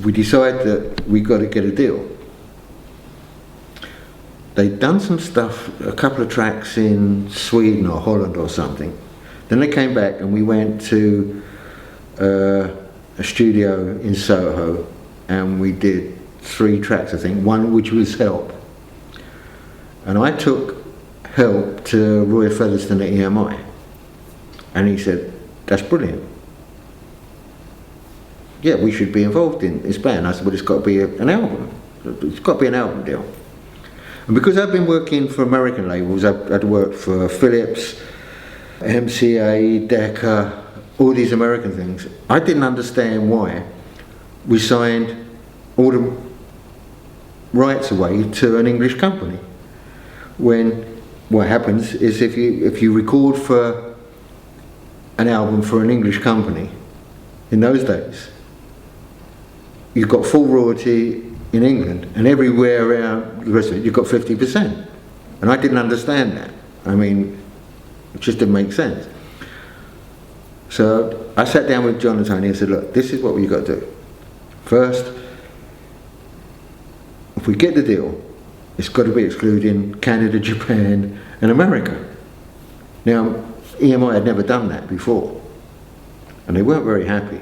we decided that we got to get a deal. They'd done some stuff, a couple of tracks in Sweden or Holland or something. Then they came back and we went to a studio in Soho and we did 3 tracks, I think, one which was Help. And I took Help to Roy Featherston at EMI and he said, that's brilliant. Yeah, we should be involved in this band. I said, well, it's got to be an album. It's got to be an album deal. And because I've been working for American labels, I'd worked for Philips, MCA, Decca, all these American things, I didn't understand why we signed all the rights away to an English company. When what happens is if you record for an album for an English company, in those days, you've got full royalty in England, and everywhere around the rest of it, you've got 50%. And I didn't understand that. I mean, it just didn't make sense. So I sat down with John and Tony and said, look, this is what we've got to do. First, if we get the deal, it's got to be excluding Canada, Japan and America. Now, EMI had never done that before, and they weren't very happy.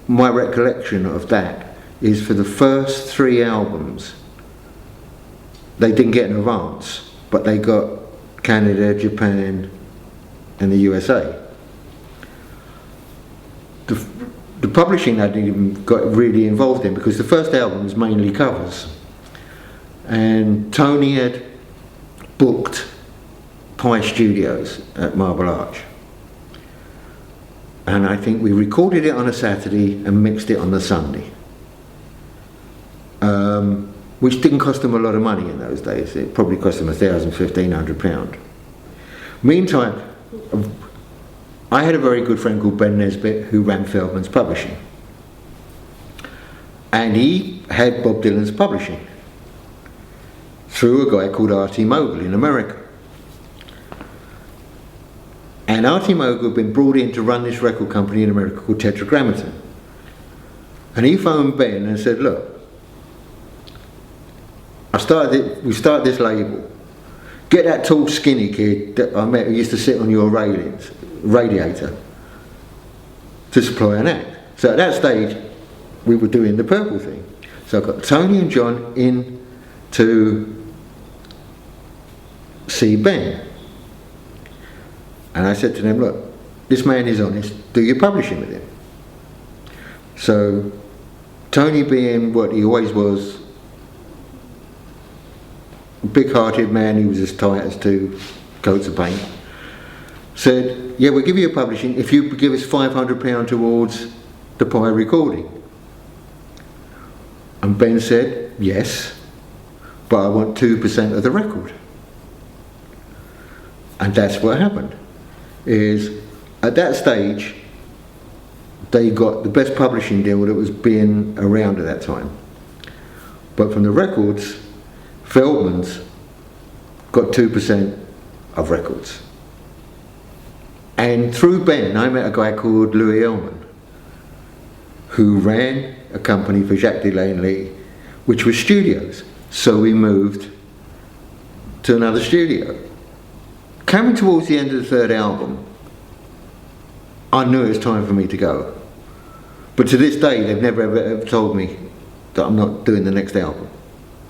My recollection of that is for the first 3 albums, they didn't get an advance, but they got Canada, Japan and the USA. The publishing I didn't even got really involved in because the first album was mainly covers. And Tony had booked Pye Studios at Marble Arch. And I think we recorded it on a Saturday and mixed it on the Sunday. Which didn't cost them a lot of money in those days. It probably cost them £1,000, £1,500. Meantime, I had a very good friend called Ben Nesbitt who ran Feldman's Publishing. And he had Bob Dylan's publishing through a guy called R.T. Mogul in America. And R.T. Mogul had been brought in to run this record company in America called Tetragrammaton. And he phoned Ben and said, look, we started this label. Get that tall skinny kid that I met who used to sit on your radiator to supply an act. So at that stage we were doing the Purple thing. So I got Tony and John in to see Ben. And I said to them, look, this man is honest, do your publishing with him. So Tony, being what he always was, a big-hearted man, he was as tight as 2 coats of paint, said, yeah, we'll give you a publishing if you give us £500 towards the Pye recording. And Ben said, yes, but I want 2% of the record. And that's what happened. Is at that stage they got the best publishing deal that was being around at that time. But from the records, Feldman's got 2% of records. And through Ben, I met a guy called Louis Ellman, who ran a company for Jacques Delane Lee, which was studios. So we moved to another studio. Coming towards the end of the 3rd album, I knew it was time for me to go. But to this day, they've never ever told me that I'm not doing the next album.